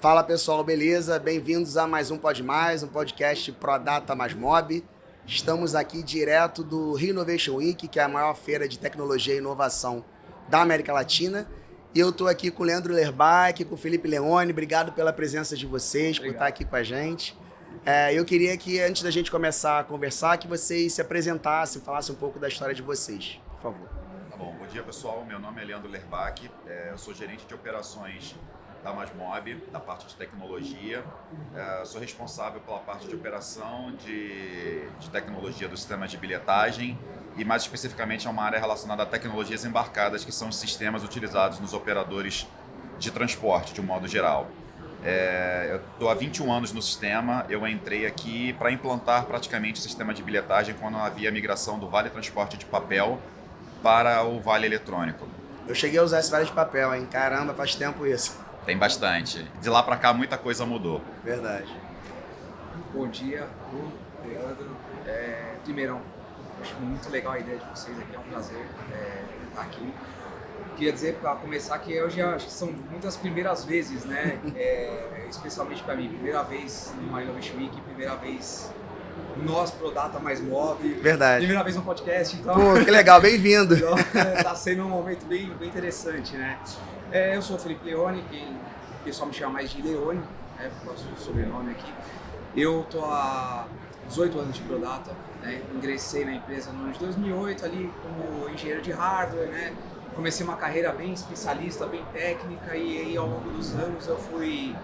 Fala pessoal, beleza? Bem-vindos a mais um Pod Mais, um podcast ProData mais Mob. Estamos aqui direto do Rio Innovation Week, que é a maior feira de tecnologia e inovação da América Latina. E eu estou aqui com o Leandro Lerbach, com o Felipe Leone. Obrigado pela presença de vocês, por estar aqui com a gente. Eu queria que, antes da gente começar a conversar, que vocês se apresentassem, falassem um pouco da história de vocês, por favor. Tá bom, bom dia pessoal, meu nome é Leandro Lerbach, eu sou gerente de operações da Masmob, da parte de tecnologia. Sou responsável pela parte de operação de tecnologia do sistema de bilhetagem e mais especificamente é uma área relacionada a tecnologias embarcadas, que são os sistemas utilizados nos operadores de transporte, de um modo geral. Eu estou há 21 anos no sistema, eu entrei aqui para implantar praticamente o sistema de bilhetagem quando havia a migração do Vale Transporte de papel para o Vale Eletrônico. Eu cheguei a usar esse Vale de papel, hein? Caramba, faz tempo isso. Tem bastante. De lá para cá, muita coisa mudou. Verdade. Bom dia, Bruno, Leandro. Primeirão, acho muito legal a ideia de vocês aqui, é um prazer estar aqui. Queria dizer, para começar, que hoje acho que são muitas primeiras vezes, né? Especialmente para mim, primeira vez numa Innovation Week, primeira vez nós, ProData mais Mob. Verdade. Primeira vez no podcast, então... Pô, que legal, bem-vindo. Então, tá sendo um momento bem interessante, né? Eu sou o Felipe Leone, quem o pessoal me chama mais de Leone, por causa do sobrenome aqui. Eu tô há 18 anos de ProData, né? Ingressei na empresa no ano de 2008 ali como engenheiro de hardware, né? Comecei uma carreira bem especialista, bem técnica e aí ao longo dos anos eu fui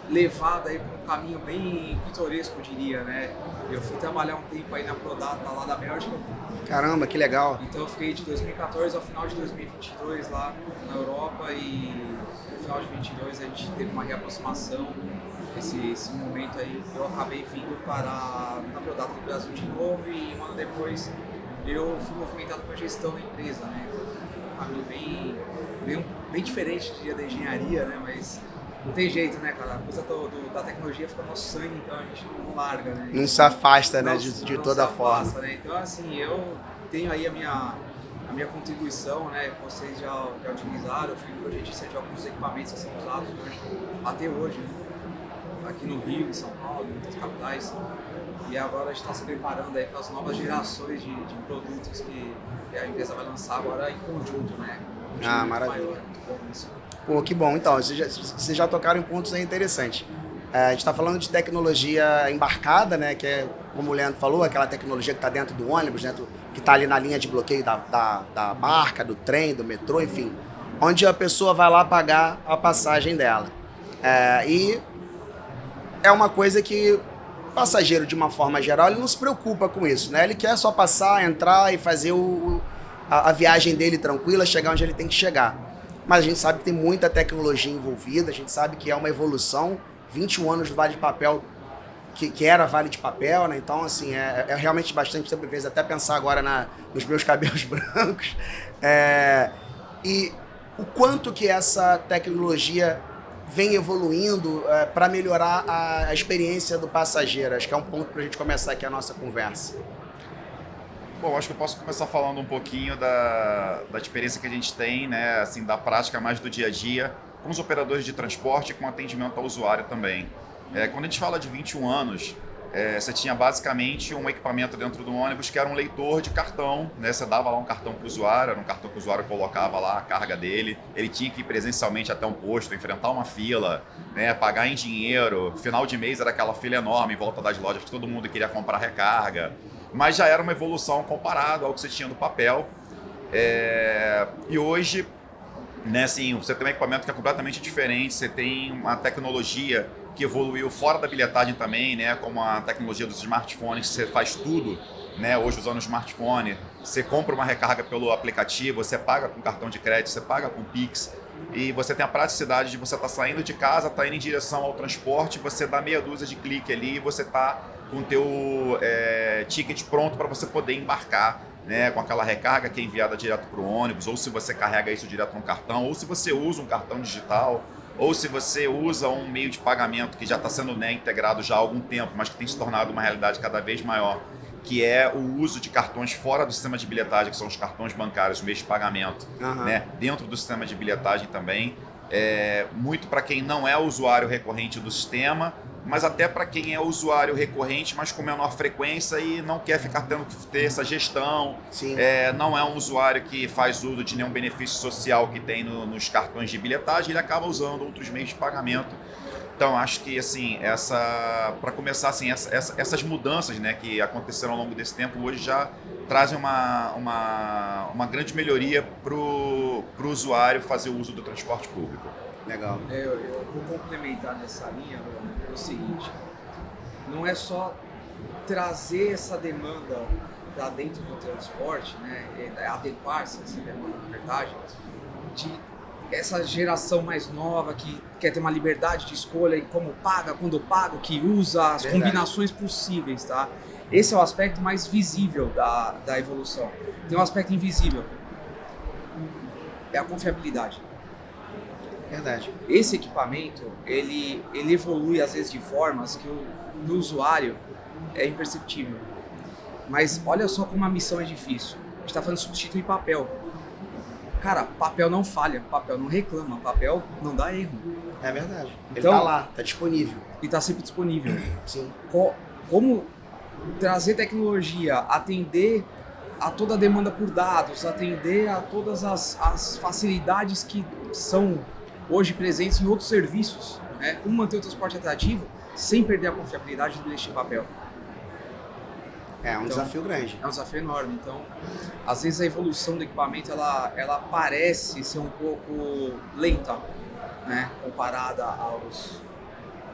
levado aí para um caminho bem pitoresco, eu diria, né? Eu fui trabalhar um tempo aí na ProData lá da Bélgica. Caramba, que legal. Então eu fiquei de 2014 ao final de 2022 lá na Europa e no final de 2022 a gente teve uma reaproximação. Esse momento aí eu acabei vindo para a ProData do Brasil de novo e um ano depois eu fui movimentado para a gestão da empresa, né? Um caminho bem diferente da engenharia, né? Mas não tem jeito, né, cara? A coisa da tecnologia fica no nosso sangue, então a gente não larga, né? Não se afasta, né, de toda forma. Né? Então, assim, eu tenho aí a minha contribuição, né? Vocês já utilizaram, eu fui projetista de alguns equipamentos que são usados hoje, até hoje, né? Aqui no Rio, em São Paulo, em muitas capitais. E agora a gente está se preparando aí para as novas gerações de produtos que a empresa vai lançar agora em conjunto, né? Maravilha. Maior, muito bom isso. Pô, que bom. Então, vocês já tocaram em pontos aí interessantes. A gente está falando de tecnologia embarcada, né? Que é, como o Leandro falou, aquela tecnologia que está dentro do ônibus, que está ali na linha de bloqueio da barca, do trem, do metrô, enfim. Onde a pessoa vai lá pagar a passagem dela. E é uma coisa que o passageiro, de uma forma geral, ele não se preocupa com isso, né? Ele quer só passar, entrar e fazer a viagem dele tranquila, chegar onde ele tem que chegar. Mas a gente sabe que tem muita tecnologia envolvida, a gente sabe que é uma evolução. 21 anos do Vale de Papel, que era Vale de Papel, né? Então, assim, é realmente bastante tempo, às vezes, até pensar agora nos meus cabelos brancos. E o quanto que essa tecnologia vem evoluindo para melhorar a experiência do passageiro. Acho que é um ponto para a gente começar aqui a nossa conversa. Bom, acho que eu posso começar falando um pouquinho da experiência que a gente tem, né, assim, da prática mais do dia a dia, com os operadores de transporte e com atendimento ao usuário também. Quando a gente fala de 21 anos, você tinha basicamente um equipamento dentro do ônibus que era um leitor de cartão, né? Você dava lá um cartão para o usuário, era um cartão que o usuário colocava lá a carga dele, ele tinha que ir presencialmente até um posto, enfrentar uma fila, né? Pagar em dinheiro, final de mês era aquela fila enorme em volta das lojas que todo mundo queria comprar recarga, mas já era uma evolução comparado ao que você tinha no papel. E hoje, né, assim, você tem um equipamento que é completamente diferente, você tem uma tecnologia que evoluiu fora da bilhetagem também, né, como a tecnologia dos smartphones, você faz tudo, né, hoje usando o smartphone, você compra uma recarga pelo aplicativo, você paga com cartão de crédito, você paga com Pix, e você tem a praticidade de você estar saindo de casa, estar indo em direção ao transporte, você dá meia dúzia de clique ali e você está com o teu ticket pronto para você poder embarcar, né, com aquela recarga que é enviada direto para o ônibus, ou se você carrega isso direto no cartão, ou se você usa um cartão digital, ou se você usa um meio de pagamento que já está sendo, né, integrado já há algum tempo, mas que tem se tornado uma realidade cada vez maior, que é o uso de cartões fora do sistema de bilhetagem, que são os cartões bancários, os meios de pagamento, né, dentro do sistema de bilhetagem também. muito para quem não é usuário recorrente do sistema, mas até para quem é usuário recorrente, mas com menor frequência e não quer ficar tendo que ter essa gestão. Não é um usuário que faz uso de nenhum benefício social que tem nos cartões de bilhetagem, ele acaba usando outros meios de pagamento. Então, acho que, assim, para começar, assim, essas mudanças, né, que aconteceram ao longo desse tempo, hoje já trazem uma grande melhoria para o usuário fazer o uso do transporte público. Legal. Eu vou complementar nessa linha, o seguinte, não é só trazer essa demanda para dentro do transporte, né, adequar-se a essa demanda, na verdade, de essa geração mais nova que quer ter uma liberdade de escolha em como paga, quando paga, o que usa, as combinações possíveis, tá? Esse é o aspecto mais visível da evolução. Tem um aspecto invisível, é a confiabilidade. Verdade. Esse equipamento, ele evolui às vezes de formas que no usuário é imperceptível. Mas olha só como a missão é difícil. A gente está falando de substituir papel. Cara, papel não falha, papel não reclama, papel não dá erro. É verdade. Ele Então, tá lá, tá disponível. E tá sempre disponível. Sim. Como trazer tecnologia, atender a toda a demanda por dados, atender a todas as facilidades que são hoje presentes em outros serviços, né? Como manter o transporte atrativo sem perder a confiabilidade do lixo de papel. É um desafio grande. É um desafio enorme. Então, às vezes a evolução do equipamento ela parece ser um pouco lenta, né, comparada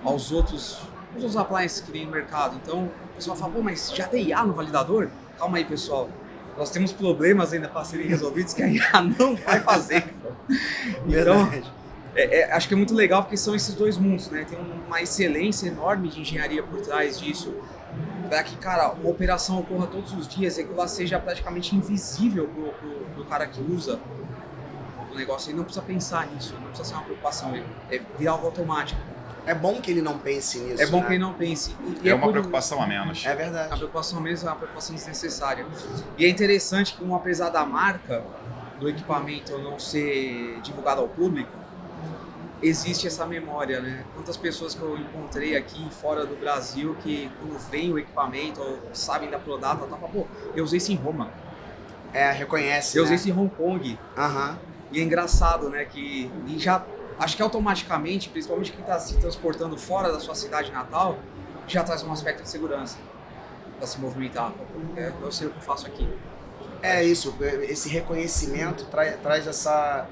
aos outros appliances que tem no mercado. Então, o pessoal fala, pô, mas já tem IA no validador? Calma aí, pessoal. Nós temos problemas ainda para serem resolvidos que a IA não vai fazer. Então, acho que é muito legal porque são esses dois mundos, né? Tem uma excelência enorme de engenharia por trás disso, para que, cara, a operação ocorra todos os dias e que ela seja praticamente invisível pro cara que usa o negócio. Ele não precisa pensar nisso, não precisa ser uma preocupação, é virar algo automático. É bom que ele não pense nisso. É bom, né? que ele não pense. E é uma preocupação a menos. É verdade. A preocupação mesmo é uma preocupação desnecessária. E é interessante que, apesar da marca do equipamento não ser divulgada ao público, existe essa memória, né? Quantas pessoas que eu encontrei aqui fora do Brasil que, quando vem o equipamento ou sabem da Prodata, tá, pô, eu usei isso em Roma. Reconhece, Eu usei isso em Hong Kong. Aham. E é engraçado, né? E já, acho que automaticamente, principalmente quem está se transportando fora da sua cidade natal, já traz um aspecto de segurança para se movimentar. Eu sei o que eu faço aqui. É isso, esse reconhecimento traz essa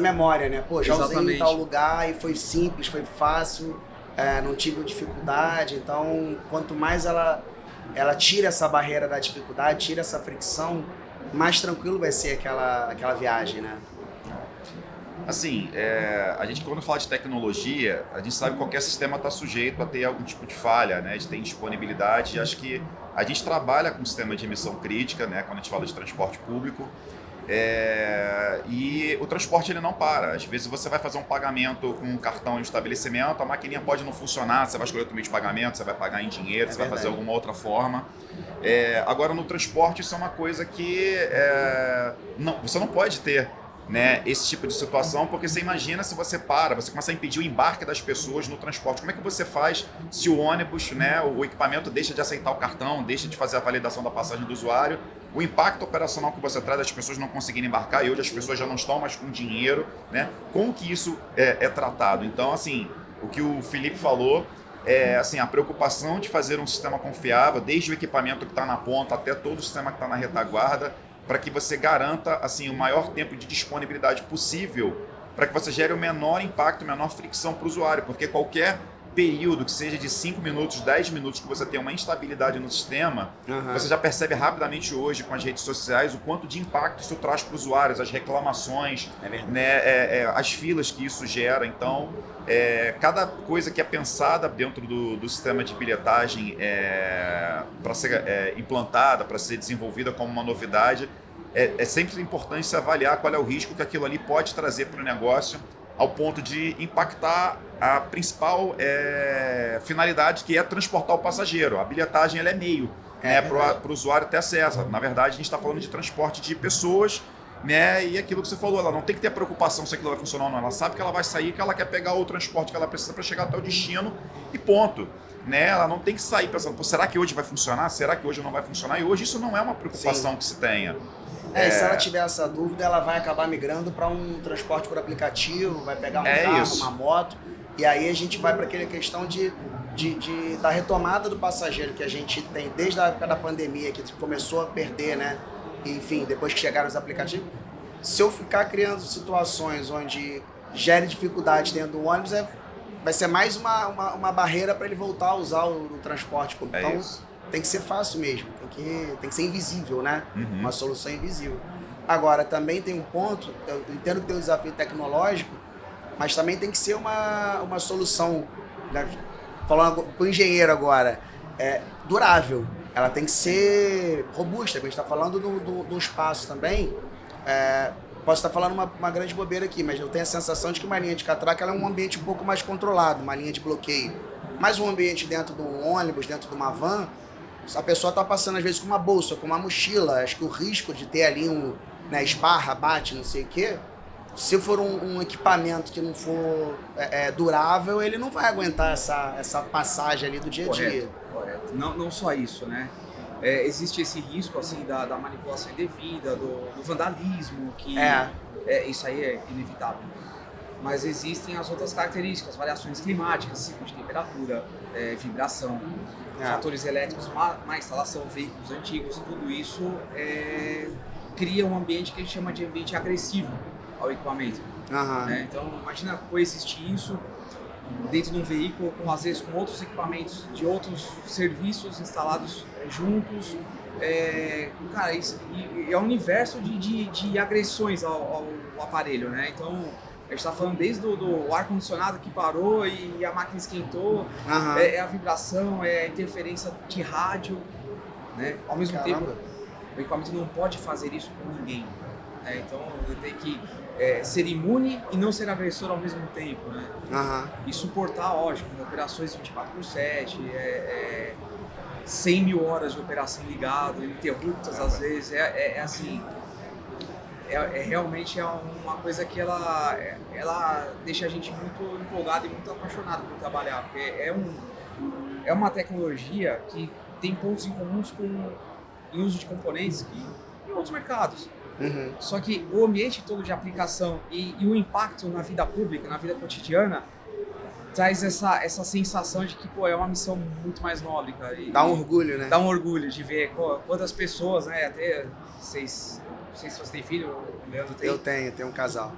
memória, né? Pô, já usei em tal lugar e foi simples, foi fácil, não tive dificuldade. Então, quanto mais ela tira essa barreira da dificuldade, tira essa fricção, mais tranquilo vai ser aquela viagem, né? Assim, a gente quando fala de tecnologia, a gente sabe que qualquer sistema está sujeito a ter algum tipo de falha, né? De ter indisponibilidade. Acho que a gente trabalha com um sistema de emissão crítica, né? Quando a gente fala de transporte público. E o transporte ele não para. Às vezes você vai fazer um pagamento com um cartão em um estabelecimento, a maquininha pode não funcionar, você vai escolher outro meio de pagamento, você vai pagar em dinheiro, você vai fazer alguma outra forma. Agora no transporte isso é uma coisa que você não pode ter, né, esse tipo de situação, porque você imagina se você você começa a impedir o embarque das pessoas no transporte. Como é que você faz se o ônibus, né, o equipamento deixa de aceitar o cartão, deixa de fazer a validação da passagem do usuário? O impacto operacional que você traz, as pessoas não conseguirem embarcar, e hoje as pessoas já não estão mais com dinheiro, né? Como que isso é tratado? Então, assim, o que o Felipe falou assim, a preocupação de fazer um sistema confiável, desde o equipamento que está na ponta até todo o sistema que está na retaguarda, para que você garanta assim, o maior tempo de disponibilidade possível, para que você gere o menor impacto, a menor fricção para o usuário, porque qualquer período que seja de 5 minutos, 10 minutos que você tem uma instabilidade no sistema, você já percebe rapidamente hoje com as redes sociais o quanto de impacto isso traz para os usuários, as reclamações, né, as filas que isso gera. Então, cada coisa que é pensada dentro do sistema de bilhetagem para ser implantada, para ser desenvolvida como uma novidade, é sempre importante se avaliar qual é o risco que aquilo ali pode trazer para o negócio, ao ponto de impactar a principal finalidade, que é transportar o passageiro. A bilhetagem ela é meio para o usuário ter acesso. Na verdade, a gente está falando de transporte de pessoas, né? E aquilo que você falou, ela não tem que ter preocupação se aquilo vai funcionar ou não. Ela sabe que ela vai sair, que ela quer pegar o transporte que ela precisa para chegar até o destino e ponto. Né? Ela não tem que sair pensando, será que hoje vai funcionar? Será que hoje não vai funcionar? E hoje isso não é uma preocupação Sim. que se tenha. E se ela tiver essa dúvida, ela vai acabar migrando para um transporte por aplicativo, vai pegar um carro, uma moto, e aí a gente vai para aquela questão da retomada do passageiro que a gente tem desde a época da pandemia, que começou a perder, né? Enfim, depois que chegaram os aplicativos. Se eu ficar criando situações onde gere dificuldade dentro do ônibus, vai ser mais uma barreira para ele voltar a usar o transporte público. Então, tem que ser fácil mesmo, tem que ser invisível, né? Uma solução invisível. Agora, também tem um ponto, eu entendo que tem um desafio tecnológico, mas também tem que ser uma solução, né? Falando com o engenheiro agora, durável. Ela tem que ser robusta, porque a gente está falando do espaço também. Posso estar falando uma grande bobeira aqui, mas eu tenho a sensação de que uma linha de catraca ela é um ambiente um pouco mais controlado, uma linha de bloqueio. Mas um ambiente dentro de um ônibus, dentro de uma van, a pessoa está passando às vezes com uma bolsa, com uma mochila. Acho que o risco de ter ali esbarra, bate, não sei o quê, se for um equipamento que não for durável, ele não vai aguentar essa passagem ali do dia a dia. Correto. Não só isso, né? Existe esse risco assim da manipulação indevida, do vandalismo, que isso aí é inevitável. Mas existem as outras características, variações climáticas, ciclo de temperatura, vibração, fatores elétricos, má instalação, veículos antigos, tudo isso cria um ambiente que a gente chama de ambiente agressivo ao equipamento. Né? Então, imagina coexistir isso dentro de um veículo, às vezes com outros equipamentos de outros serviços instalados juntos. Cara, isso é um universo de agressões ao aparelho, né? Então, a gente está falando desde do ar-condicionado que parou e a máquina esquentou, a vibração, a interferência de rádio, né? Ao mesmo tempo, o equipamento não pode fazer isso com ninguém. Né? Então, ele tem que ser imune e não ser agressor ao mesmo tempo, né? E suportar, lógico, operações 24/7, 100 mil horas de operação ligado, ininterruptas às vezes, assim, realmente uma coisa que ela deixa a gente muito empolgado e muito apaixonado por trabalhar, porque é uma tecnologia que tem pontos em comuns em uso de componentes em outros mercados. Só que o ambiente todo de aplicação e o impacto na vida pública, na vida cotidiana, traz essa sensação de que é uma missão muito mais nobre, cara. Dá um orgulho, né? Dá um orgulho de ver quantas pessoas, né? Até vocês, não sei se você tem filho, o Leandro tem. Eu tenho um casal.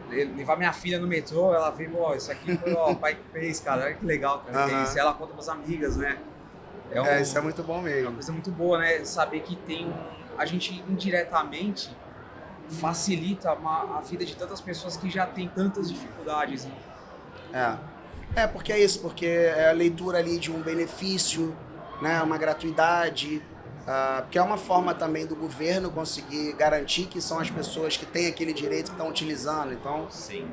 Levar minha filha no metrô, ela vê, isso aqui foi o pai que fez, cara. Olha que legal, cara. Isso ela conta pras amigas, né? Isso é muito bom mesmo. É uma coisa muito boa, né? Saber que a gente indiretamente facilita a vida de tantas pessoas que já têm tantas dificuldades. Né? Porque é isso, porque é a leitura ali de um benefício, né? Uma gratuidade, porque é uma forma também do governo conseguir garantir que são as pessoas que têm aquele direito que estão utilizando. Então,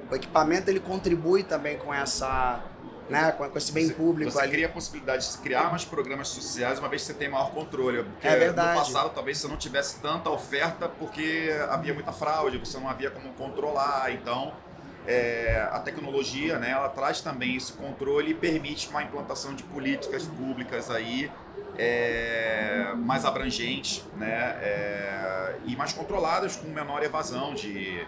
o equipamento ele contribui também com essa... Né, com esse bem público você ali. Cria a possibilidade de se criar mais programas sociais uma vez que você tem maior controle. Porque verdade. no passado talvez você não tivesse tanta oferta porque havia muita fraude, você não havia como controlar. Então a tecnologia, né, ela traz também esse controle e permite uma implantação de políticas públicas aí mais abrangentes, né, e mais controladas com menor evasão de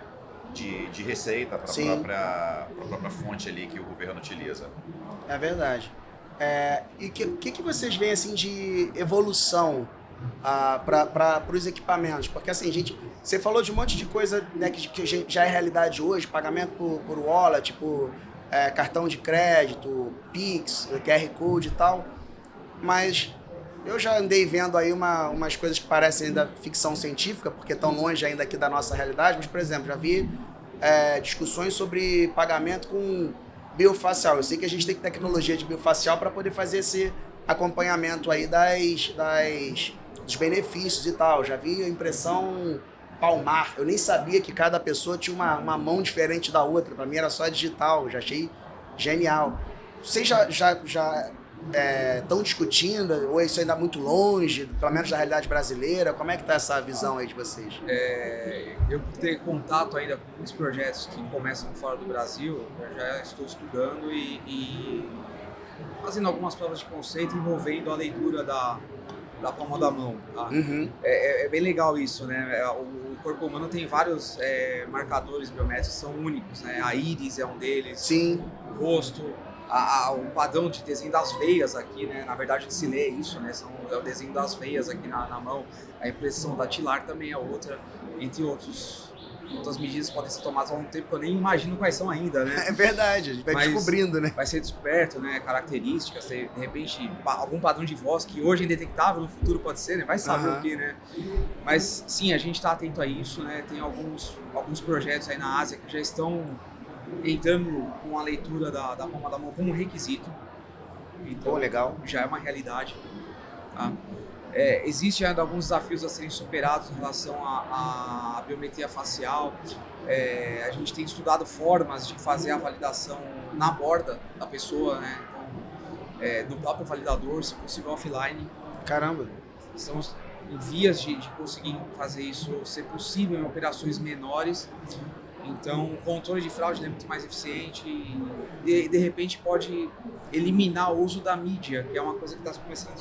receita para a própria fonte ali que o governo utiliza. É verdade. E o que vocês veem assim, de evolução para os equipamentos? Porque assim, você falou de um monte de coisa, né, que já é realidade hoje, pagamento por wallet, tipo cartão de crédito, Pix, QR Code e tal, mas eu já andei vendo aí umas coisas que parecem ainda ficção científica, porque estão longe ainda aqui da nossa realidade, mas, por exemplo, já vi discussões sobre pagamento com biofacial. Eu sei que a gente tem tecnologia de biofacial para poder fazer esse acompanhamento aí dos benefícios e tal. Já vi a impressão palmar. Eu nem sabia que cada pessoa tinha uma mão diferente da outra. Para mim era só digital. Já achei genial. Vocês já estão discutindo, ou isso ainda é muito longe, pelo menos da realidade brasileira? Como é que está essa visão aí de vocês? Eu tenho contato ainda com muitos projetos que começam fora do Brasil, eu já estou estudando e fazendo algumas provas de conceito envolvendo a leitura da palma da mão. Tá? Uhum. É bem legal isso, né? O corpo humano tem vários marcadores biométricos que são únicos, né? A íris é um deles, Sim. o rosto, o padrão de desenho das veias aqui, né? Na verdade, se lê isso, né? É o desenho das veias aqui na mão, a impressão datilar também é outra, entre outras medidas podem ser tomadas ao longo do tempo que eu nem imagino quais são ainda, né? É verdade, a gente vai descobrindo, né? Vai ser descoberto, né? Características, de repente, algum padrão de voz que hoje é indetectável, no futuro pode ser, né? Vai saber o que, né? Mas, sim, a gente está atento a isso, né? Tem alguns projetos aí na Ásia que já estão entrando com a leitura da palma da mão como um requisito. Então, legal. Já é uma realidade. Tá? Existem ainda alguns desafios a serem superados em relação à biometria facial. A gente tem estudado formas de fazer a validação na borda da pessoa, né? Então, no próprio validador, se possível offline. Caramba! Estamos em vias de conseguir fazer isso ser possível em operações menores. Então, o controle de fraude é muito mais eficiente e, de repente, pode eliminar o uso da mídia, que é uma coisa que está começando a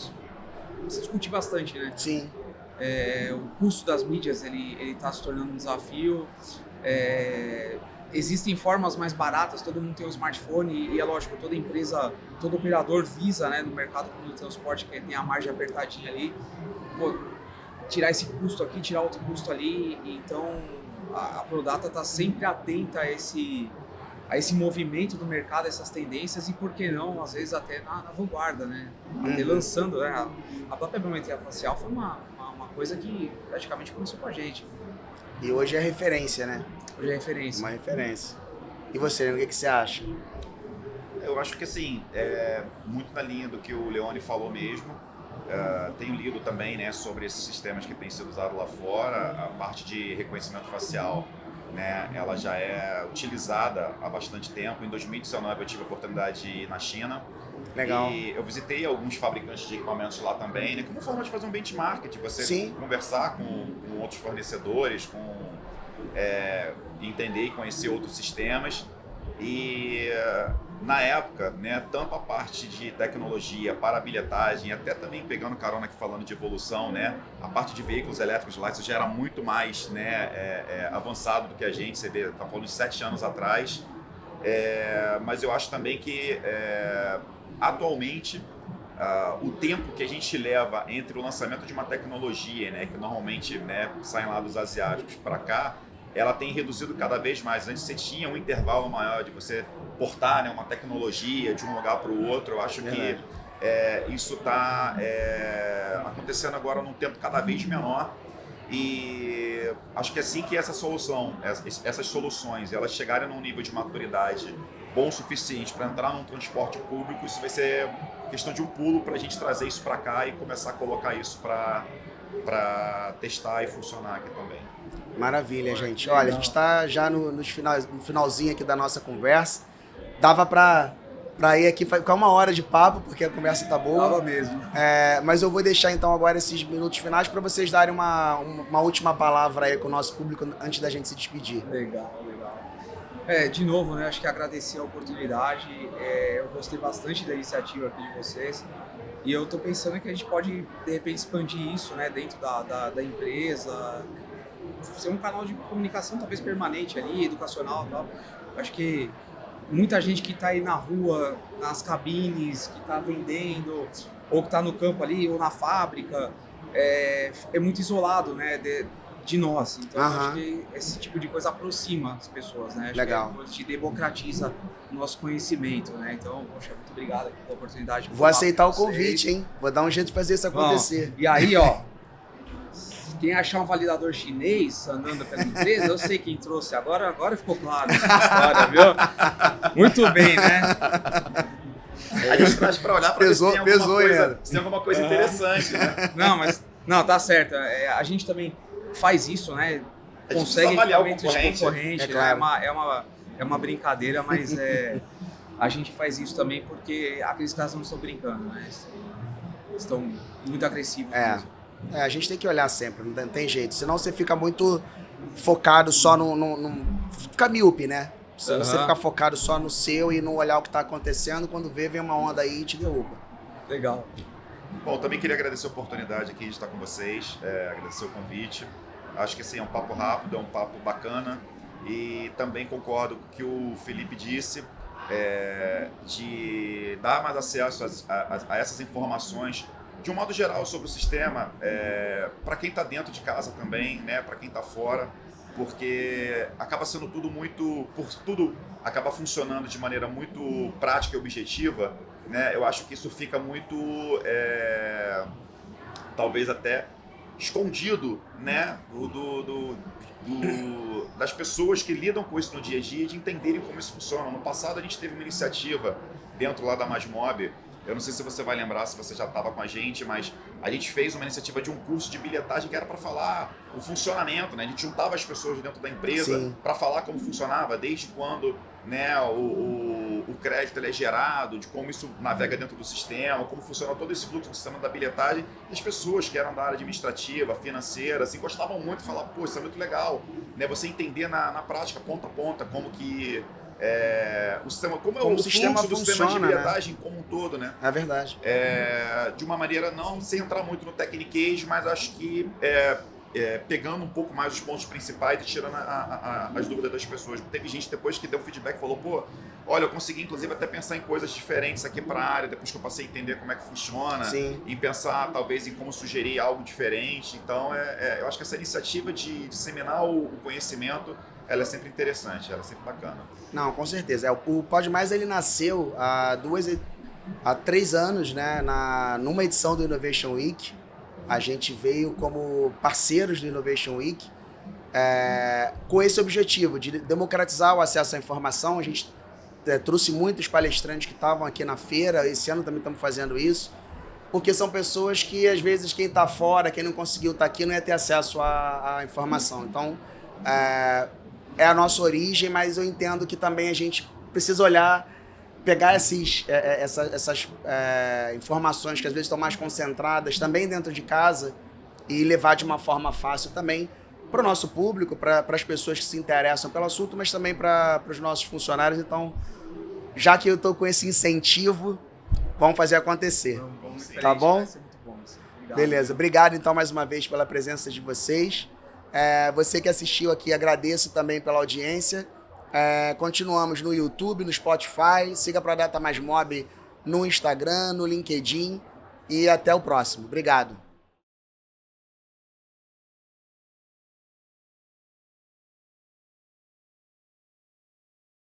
se discutir bastante, né? Sim. O custo das mídias, ele está se tornando um desafio. Existem formas mais baratas, todo mundo tem um smartphone e é lógico, toda empresa, todo operador visa, né, no mercado como no transporte, que tem a margem apertadinha ali, tirar esse custo aqui, tirar outro custo ali, então a Prodata está sempre atenta a esse movimento do mercado, essas tendências e, por que não, às vezes até na vanguarda, né? Até lançando, né? A própria biometria facial foi uma coisa que praticamente começou com a gente. E hoje é referência, né? Hoje é referência. Uma referência. E você, o que você acha? Eu acho que, assim, muito na linha do que o Leone falou mesmo. Tenho lido também, né, sobre esses sistemas que têm sido usados lá fora. A parte de reconhecimento facial, né, ela já é utilizada há bastante tempo. Em 2019 eu tive a oportunidade de ir na China. Legal. E eu visitei alguns fabricantes de equipamentos lá também, né, como forma de fazer um benchmark, de você Sim. conversar com outros fornecedores, entender e conhecer outros sistemas. E na época, né, tanto a parte de tecnologia para bilhetagem, até também pegando carona aqui falando de evolução, né, a parte de veículos elétricos lá, isso já era muito mais, né, avançado do que a gente, você vê, tá falando de 7 anos atrás, mas eu acho também que atualmente o tempo que a gente leva entre o lançamento de uma tecnologia, né, que normalmente, né, saem lá dos asiáticos para cá, ela tem reduzido cada vez mais. Antes você tinha um intervalo maior de você portar, né, uma tecnologia de um lugar para o outro. Eu acho que isso está acontecendo agora num tempo cada vez menor. E acho que assim que essas soluções elas chegarem num nível de maturidade bom o suficiente para entrar num transporte público, isso vai ser questão de um pulo para a gente trazer isso para cá e começar a colocar isso para testar e funcionar aqui também. Maravilha, gente. Olha, a gente está já no finalzinho aqui da nossa conversa. Dava para ir aqui ficar 1 hora de papo, porque a conversa tá boa. Tava mesmo. Mas eu vou deixar então agora esses minutos finais para vocês darem uma última palavra aí com o nosso público antes da gente se despedir. Legal. De novo, né, acho que agradecer a oportunidade. Eu gostei bastante da iniciativa aqui de vocês. E eu tô pensando que a gente pode, de repente, expandir isso, né, dentro da empresa, ser um canal de comunicação talvez permanente ali, educacional e tal. Eu acho que muita gente que está aí na rua, nas cabines, que está vendendo, ou que está no campo ali, ou na fábrica, é muito isolado, né, de nós. Então, eu acho que esse tipo de coisa aproxima as pessoas, né? Acho Legal. que a gente democratiza o nosso conhecimento, né? Então, poxa, muito obrigado aqui pela oportunidade. Vou aceitar o convite, hein? Vou dar um jeito de fazer isso acontecer. Bom, e aí, ó, quem achar um validador chinês andando pela empresa, eu sei quem trouxe. Agora ficou claro. Agora, viu? Muito bem, né? A gente traz para olhar para ver se tem alguma coisa interessante, né? Não, tá certo. A gente também faz isso, né? Consegue avaliar o concorrente. É claro. É uma brincadeira, mas a gente faz isso também porque aqueles caras não estão brincando, né? Estão muito agressivos mesmo. A gente tem que olhar sempre, não tem jeito. Senão você fica muito focado só fica míope, né? Se você ficar focado só no seu e não olhar o que está acontecendo, quando vem uma onda aí e te derruba. Legal. Bom, também queria agradecer a oportunidade aqui de estar com vocês, agradecer o convite. Acho que assim, é um papo rápido, é um papo bacana e também concordo com o que o Felipe disse, de dar mais acesso a essas informações de um modo geral sobre o sistema, para quem está dentro de casa também, né, para quem está fora, porque acaba sendo tudo acaba funcionando de maneira muito prática e objetiva, né? Eu acho que isso fica muito, talvez até escondido, né, das pessoas que lidam com isso no dia a dia, de entenderem como isso funciona. No passado a gente teve uma iniciativa dentro lá da Masmob. Eu não sei se você vai lembrar, se você já estava com a gente, mas a gente fez uma iniciativa de um curso de bilhetagem que era para falar o funcionamento, né? A gente juntava as pessoas dentro da empresa para falar como funcionava, desde quando, né, o crédito ele é gerado, de como isso navega dentro do sistema, como funciona todo esse fluxo do sistema da bilhetagem. E as pessoas que eram da área administrativa, financeira, assim, gostavam muito de falar, pô, isso é muito legal, né? Você entender na prática, ponta a ponta, como que o sistema, como o sistema fluxo do funciona, sistema de bilhetagem, né, como um todo, né? É verdade. De uma maneira não sem entrar muito no techniquez, mas acho que pegando um pouco mais os pontos principais e tirando as dúvidas das pessoas. Teve gente depois que deu feedback e falou, pô, olha, eu consegui inclusive até pensar em coisas diferentes aqui para a área, depois que eu passei a entender como é que funciona, e pensar talvez em como sugerir algo diferente. Então, eu acho que essa iniciativa de disseminar o conhecimento, ela é sempre interessante, ela é sempre bacana. Não, com certeza. O Pode Mais, ele nasceu há 3 anos, né, numa edição do Innovation Week. A gente veio como parceiros do Innovation Week com esse objetivo de democratizar o acesso à informação. A gente trouxe muitos palestrantes que estavam aqui na feira, esse ano também estamos fazendo isso, porque são pessoas que, às vezes, quem está fora, quem não conseguiu estar aqui, não ia ter acesso à informação. Então, é a nossa origem, mas eu entendo que também a gente precisa olhar, pegar essas informações que às vezes estão mais concentradas também dentro de casa e levar de uma forma fácil também para o nosso público, para as pessoas que se interessam pelo assunto, mas também para os nossos funcionários. Então, já que eu estou com esse incentivo, vamos fazer acontecer. Tá bom? Vai ser muito bom isso. Obrigado. Beleza. Obrigado, então, mais uma vez pela presença de vocês. Você que assistiu aqui, agradeço também pela audiência. Continuamos no YouTube, no Spotify. Siga para a Data Mais Mob no Instagram, no LinkedIn. E até o próximo. Obrigado.